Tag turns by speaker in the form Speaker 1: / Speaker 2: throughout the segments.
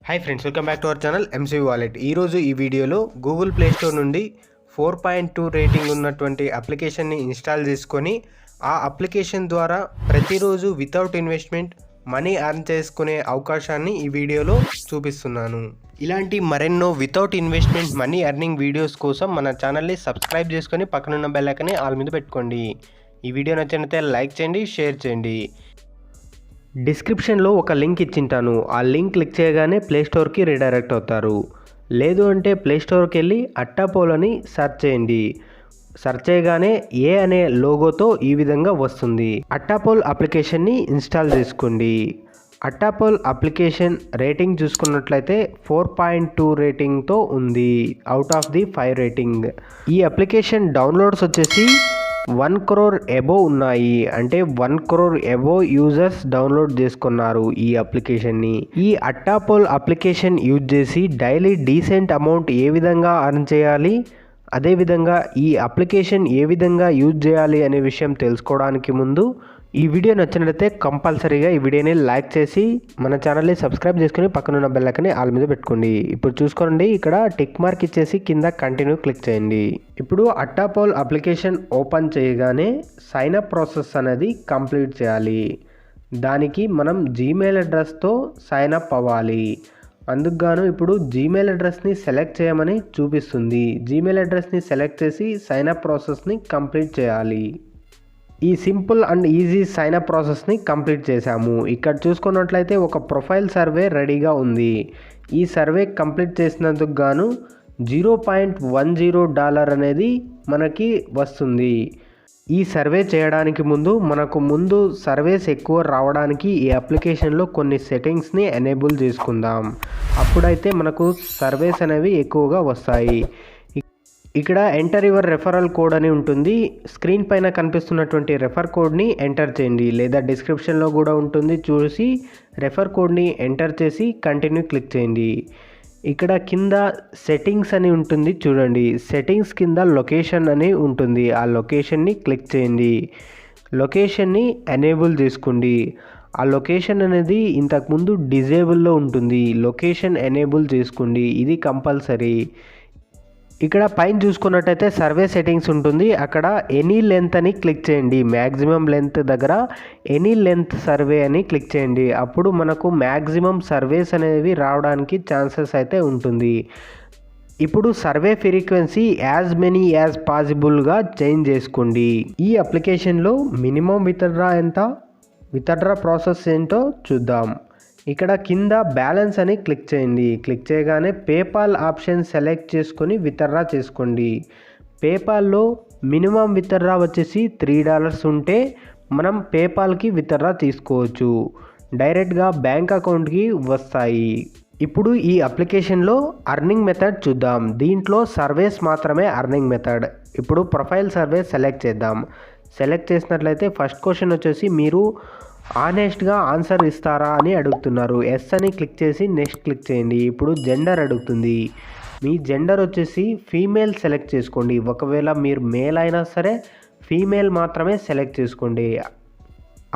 Speaker 1: Hi friends, welcome back to our channel MCV wallet. ఈరోజు ఈ వీడియోలో గూగుల్ ప్లే స్టోర్ నుండి 4.2 రేటింగ్ ఉన్నటువంటి అప్లికేషన్ని ఇన్స్టాల్ చేసుకొని ఆ అప్లికేషన్ ద్వారా ప్రతిరోజు వితౌట్ ఇన్వెస్ట్మెంట్ మనీ ఎర్న్ చేసుకునే అవకాశాన్ని ఈ వీడియోలో చూపిస్తున్నాను. ఇలాంటి మరెన్నో without investment money earning videos కోసం మన ఛానల్ని సబ్స్క్రైబ్ చేసుకొని పక్కనున్న బెల్ ఐకాన్ని ఆల్ మీద పెట్టుకోండి. ఈ వీడియో నచ్చినట్లయితే లైక్ చేయండి, షేర్ చేయండి. డిస్క్రిప్షన్లో ఒక లింక్ ఇచ్చింటాను. ఆ లింక్ క్లిక్ చేయగానే ప్లేస్టోర్కి రీడైరెక్ట్ అవుతారు. లేదు అంటే ప్లేస్టోర్కి వెళ్ళి అట్టాపోల్ అని సెర్చ్ చేయండి. సెర్చ్ చేయగానే ఏ అనే లోగోతో ఈ విధంగా వస్తుంది. అట్టాపోల్ అప్లికేషన్ని ఇన్స్టాల్ చేసుకోండి. అట్టాపోల్ అప్లికేషన్ రేటింగ్ చూసుకున్నట్లయితే 4.2 రేటింగ్తో ఉంది, అవుట్ ఆఫ్ ది 5 రేటింగ్. ఈ అప్లికేషన్ డౌన్లోడ్స్ వచ్చేసి 1 crore అబోవ్ ఉన్నాయి. అంటే 1 crore అబోవ్ యూజర్స్ డౌన్లోడ్ చేసుకున్నారు ఈ అప్లికేషన్ని. ఈ అట్టాపోల్ అప్లికేషన్ యూజ్ చేసి డైలీ డీసెంట్ అమౌంట్ ఏ విధంగా అర్న్ చేయాలి, అదేవిధంగా ఈ అప్లికేషన్ ఏ విధంగా యూజ్ చేయాలి అనే విషయం తెలుసుకోవడానికి ముందు ఈ వీడియో నచ్చినట్లయితే కంపల్సరీగా ఈ వీడియోని లైక్ చేసి మన ఛానల్ని సబ్స్క్రైబ్ చేసుకుని పక్కనున్న బెల్ ఐకాన్ని ఆల్ మీద పెట్టుకోండి. ఇప్పుడు చూసుకోండి, ఇక్కడ టిక్ మార్క్ ఇచ్చేసి కింద కంటిన్యూ క్లిక్ చేయండి. ఇప్పుడు అట్టాపోల్ అప్లికేషన్ ఓపెన్ చేయగానే సైన్ అప్ ప్రాసెస్ అనేది కంప్లీట్ చేయాలి. దానికి మనం జీమెయిల్ అడ్రస్తో సైన్ అప్ అవ్వాలి. అందుకు గాను ఇప్పుడు జీమెయిల్ అడ్రస్ని సెలెక్ట్ చేయమని చూపిస్తుంది. జీమెయిల్ అడ్రస్ని సెలెక్ట్ చేసి సైన్ అప్ ప్రాసెస్ని కంప్లీట్ చేయాలి. ఈ simple and easy sign up ప్రాసెస్ని కంప్లీట్ చేశాము. ఇక్కడ చూసుకున్నట్లయితే ఒక ప్రొఫైల్ సర్వే రెడీగా ఉంది. ఈ సర్వే కంప్లీట్ చేసినందుకు గాను $0.10 అనేది మనకి వస్తుంది. ఈ సర్వే చేయడానికి మనకు సర్వేస్ ఎక్కువ రావడానికి ఈ అప్లికేషన్లో కొన్ని సెట్టింగ్స్ని ఎనేబుల్ చేసుకుందాం. అప్పుడైతే మనకు సర్వేస్ అనేవి ఎక్కువగా వస్తాయి. ఇక్కడ ఎంటర్ యువర్ రెఫరల్ కోడ్ అని ఉంటుంది. స్క్రీన్ పైన కనిపిస్తున్నటువంటి రెఫర్ కోడ్ని ఎంటర్ చేయండి, లేదా డిస్క్రిప్షన్లో కూడా ఉంటుంది. చూసి రెఫర్ కోడ్ని ఎంటర్ చేసి కంటిన్యూ క్లిక్ చేయండి. ఇక్కడ కింద సెట్టింగ్స్ అని ఉంటుంది చూడండి. సెట్టింగ్స్ కింద లొకేషన్ అని ఉంటుంది. ఆ లొకేషన్ని క్లిక్ చేయండి. లొకేషన్ని ఎనేబుల్ చేసుకోండి. ఆ లొకేషన్ అనేది ఇంతకుముందు డిజేబుల్లో ఉంటుంది. లొకేషన్ ఎనేబుల్ చేసుకోండి, ఇది కంపల్సరీ. ఇక్కడ పైన చూసుకున్నట్టయితే సర్వే సెట్టింగ్స్ ఉంటుంది. అక్కడ ఎనీ లెంత్ అని క్లిక్ చేయండి. మ్యాక్సిమం లెంత్ దగ్గర ఎనీ లెంత్ సర్వే అని క్లిక్ చేయండి. అప్పుడు మనకు మ్యాక్సిమం సర్వేస్ అనేవి రావడానికి ఛాన్సెస్ అయితే ఉంటుంది. ఇప్పుడు survey frequency as many as పాసిబుల్గా చేంజ్ చేసుకోండి. ఈ అప్లికేషన్లో మినిమం విత్డ్రా ఎంత, విత్డ్రా ప్రాసెస్ ఏంటో చూద్దాం. ఇక్కడ కింద బ్యాలెన్స్ అని క్లిక్ చేయండి. క్లిక్ చేయగానే పేపాల్ ఆప్షన్ సెలెక్ట్ చేసుకొని విత్డ్రా చేసుకోండి. పేపాల్లో మినిమం విత్డ్రా వచ్చేసి $3 ఉంటే మనం పేపాల్కి విత్డ్రా తీసుకోవచ్చు. డైరెక్ట్గా బ్యాంక్ అకౌంట్కి వస్తాయి. ఇప్పుడు ఈ అప్లికేషన్లో అర్నింగ్ మెథడ్ చూద్దాం. దీంట్లో సర్వేస్ మాత్రమే అర్నింగ్ మెథడ్. ఇప్పుడు ప్రొఫైల్ సర్వే సెలెక్ట్ చేద్దాం. సెలెక్ట్ చేసినట్లయితే ఫస్ట్ క్వశ్చన్ వచ్చేసి మీరు ఆనెస్ట్గా ఆన్సర్ ఇస్తారా అని అడుగుతున్నారు. ఎస్ అని క్లిక్ చేసి నెక్స్ట్ క్లిక్ చేయండి. ఇప్పుడు జెండర్ అడుగుతుంది. మీ జెండర్ వచ్చేసి ఫీమేల్ సెలెక్ట్ చేసుకోండి. ఒకవేళ మీరు మేల్ అయినా సరే ఫీమేల్ మాత్రమే సెలెక్ట్ చేసుకోండి.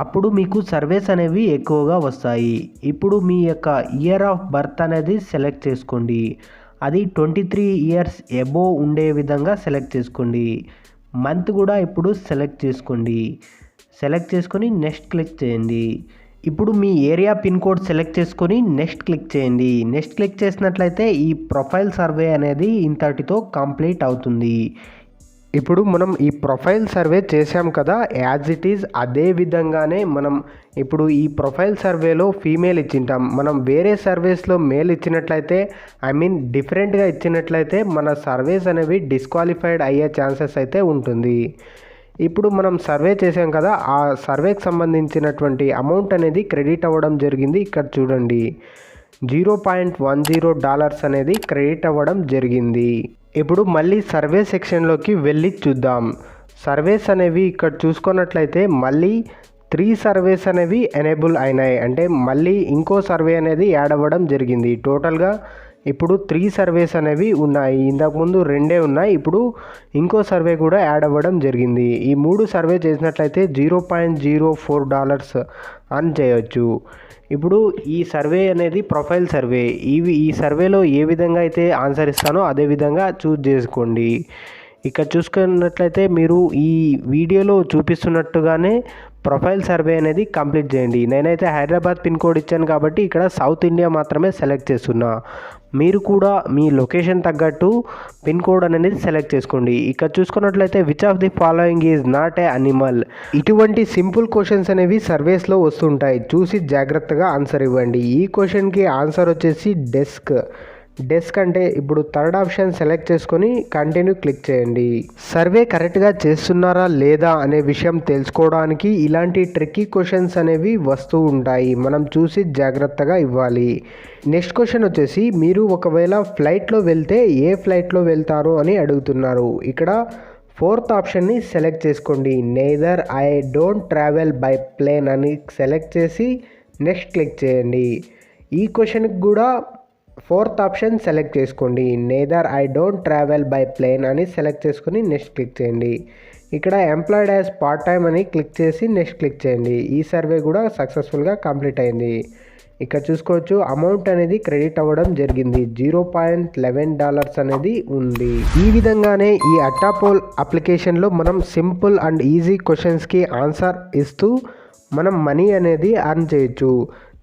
Speaker 1: అప్పుడు మీకు సర్వేస్ అనేవి ఎక్కువగా వస్తాయి. ఇప్పుడు మీ యొక్క ఇయర్ ఆఫ్ బర్త్ అనేది సెలెక్ట్ చేసుకోండి. అది 23 ఇయర్స్ అబోవ్ ఉండే విధంగా సెలెక్ట్ చేసుకోండి. మంత్ కూడా ఇప్పుడు సెలెక్ట్ చేసుకోండి. సెలెక్ట్ చేసుకొని నెక్స్ట్ క్లిక్ చేయండి. ఇప్పుడు మీ ఏరియా పిన్ కోడ్ సెలెక్ట్ చేసుకొని నెక్స్ట్ క్లిక్ చేయండి. నెక్స్ట్ క్లిక్ చేసినట్లయితే ఈ ప్రొఫైల్ సర్వే అనేది ఇంతటితో కంప్లీట్ అవుతుంది. ఇప్పుడు మనం ఈ ప్రొఫైల్ సర్వే చేసాం కదా, యాజ్ ఇట్ ఈజ్ అదే విధంగానే మనం ఇప్పుడు ఈ ప్రొఫైల్ సర్వేలో ఫీమేల్ ఇచ్చింటాం. మనం వేరే సర్వేస్లో మేల్ ఇచ్చినట్లయితే డిఫరెంట్గా ఇచ్చినట్లయితే మన సర్వేస్ అనేవి డిస్క్వాలిఫైడ్ అయ్యే ఛాన్సెస్ అయితే ఉంటుంది. ఇప్పుడు మనం సర్వే చేసాం కదా, ఆ సర్వేకి సంబంధించినటువంటి అమౌంట్ అనేది క్రెడిట్ అవ్వడం జరిగింది. ఇక్కడ చూడండి, $0.10 అనేది క్రెడిట్ అవ్వడం జరిగింది. ఇప్పుడు మళ్ళీ సర్వే సెక్షన్లోకి వెళ్ళి చూద్దాం. సర్వేస్ అనేవి ఇక్కడ చూసుకున్నట్లయితే మళ్ళీ 3 సర్వేస్ అనేవి ఎనేబుల్ అయినాయి. అంటే మళ్ళీ ఇంకో సర్వే అనేది యాడ్ అవ్వడం జరిగింది. టోటల్గా ఇప్పుడు 3 సర్వేస్ అనేవి ఉన్నాయి. ఇంతకుముందు 2 ఉన్నాయి. ఇప్పుడు ఇంకో సర్వే కూడా యాడ్ అవ్వడం జరిగింది. ఈ 3 సర్వే చేసినట్లయితే $0.04 అర్న్ చేయొచ్చు. ఇప్పుడు ఈ సర్వే అనేది ప్రొఫైల్ సర్వే. ఈ సర్వేలో ఏ విధంగా అయితే ఆన్సర్ ఇస్తానో అదే విధంగా చూజ్ చేసుకోండి. ఇక్కడ చూసుకున్నట్లయితే మీరు ఈ వీడియోలో చూపిస్తున్నట్టుగానే ప్రొఫైల్ సర్వే అనేది కంప్లీట్ చేయండి. నేనైతే హైదరాబాద్ పిన్ కోడ్ ఇచ్చాను కాబట్టి ఇక్కడ సౌత్ ఇండియా మాత్రమే సెలెక్ట్ చేస్తున్నా. మీరు కూడా మీ లొకేషన్ తగ్గట్టు పిన్ కోడ్ అనేది సెలెక్ట్ చేసుకోండి. ఇక్కడ చూసుకున్నట్లయితే which of the following is not a animal. ఇటువంటి సింపుల్ క్వశ్చన్స్ అనేవి సర్వేస్లో వస్తుంటాయి. చూసి జాగ్రత్తగా ఆన్సర్ ఇవ్వండి. ఈ క్వశ్చన్కి ఆన్సర్ వచ్చేసి డెస్క్ అంటే ఇప్పుడు థర్డ్ ఆప్షన్ సెలెక్ట్ చేసుకొని కంటిన్యూ క్లిక్ చేయండి. సర్వే కరెక్ట్గా చేస్తున్నారా లేదా అనే విషయం తెలుసుకోవడానికి ఇలాంటి ట్రిక్కీ క్వశ్చన్స్ అనేవి వస్తూ ఉంటాయి. మనం చూసి జాగ్రత్తగా ఇవ్వాలి. నెక్స్ట్ క్వశ్చన్ వచ్చేసి మీరు ఒకవేళ ఫ్లైట్లో వెళ్తే ఏ ఫ్లైట్లో వెళ్తారో అని అడుగుతున్నారు. ఇక్కడ ఫోర్త్ ఆప్షన్ని సెలెక్ట్ చేసుకోండి. Neither I don't travel by plane అని సెలెక్ట్ చేసి నెక్స్ట్ క్లిక్ చేయండి. ఈ క్వశ్చన్కి కూడా ఫోర్త్ ఆప్షన్ సెలెక్ట్ చేసుకోండి. Neither I don't travel by plane అని సెలెక్ట్ చేసుకుని నెక్స్ట్ క్లిక్ చేయండి. ఇక్కడ ఎంప్లాయిడ్ యాజ్ పార్ట్ టైం అని క్లిక్ చేసి నెక్స్ట్ క్లిక్ చేయండి. ఈ సర్వే కూడా సక్సెస్ఫుల్గా కంప్లీట్ అయింది. ఇక్కడ చూసుకోవచ్చు అమౌంట్ అనేది క్రెడిట్ అవ్వడం జరిగింది. $0.11 అనేది ఉంది. ఈ విధంగానే ఈ అట్టాపోల్ అప్లికేషన్లో మనం సింపుల్ అండ్ ఈజీ క్వశ్చన్స్కి ఆన్సర్ ఇస్తూ మనం మనీ అనేది అర్న్ చేయొచ్చు.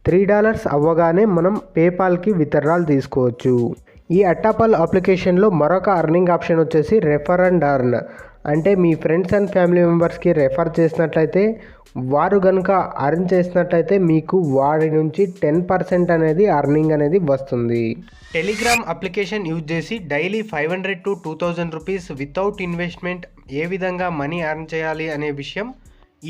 Speaker 1: $3 అవ్వగానే మనం పేపాల్కి విత్డ్రాల్ తీసుకోవచ్చు. ఈ అట్టాపాల్ అప్లికేషన్లో మరొక అర్నింగ్ ఆప్షన్ వచ్చేసి రెఫర్ అండ్ అర్న్. అంటే మీ ఫ్రెండ్స్ అండ్ ఫ్యామిలీ మెంబర్స్కి రెఫర్ చేసినట్లయితే వారు కనుక అర్న్ చేసినట్లయితే మీకు వారి నుంచి 10% అనేది అర్నింగ్ అనేది వస్తుంది. టెలిగ్రామ్ అప్లికేషన్ యూజ్ చేసి daily 500 to 2000 rupees without investment ఏ విధంగా మనీ అర్న్ చేయాలి అనే విషయం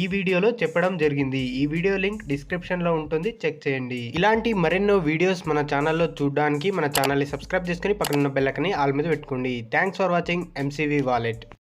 Speaker 1: ఈ వీడియోలో చెప్పడం జరిగింది. ఈ వీడియో లింక్ డిస్క్రిప్షన్లో ఉంటుంది, చెక్ చేయండి. ఇలాంటి మరెన్నో వీడియోస్ మన ఛానల్లో చూడడానికి మన ఛానల్ని సబ్స్క్రైబ్ చేసుకుని పక్కన ఉన్న బెల్ ఐకాన్ని ఆల్ మీద పెట్టుకోండి. Thanks for watching MCV wallet.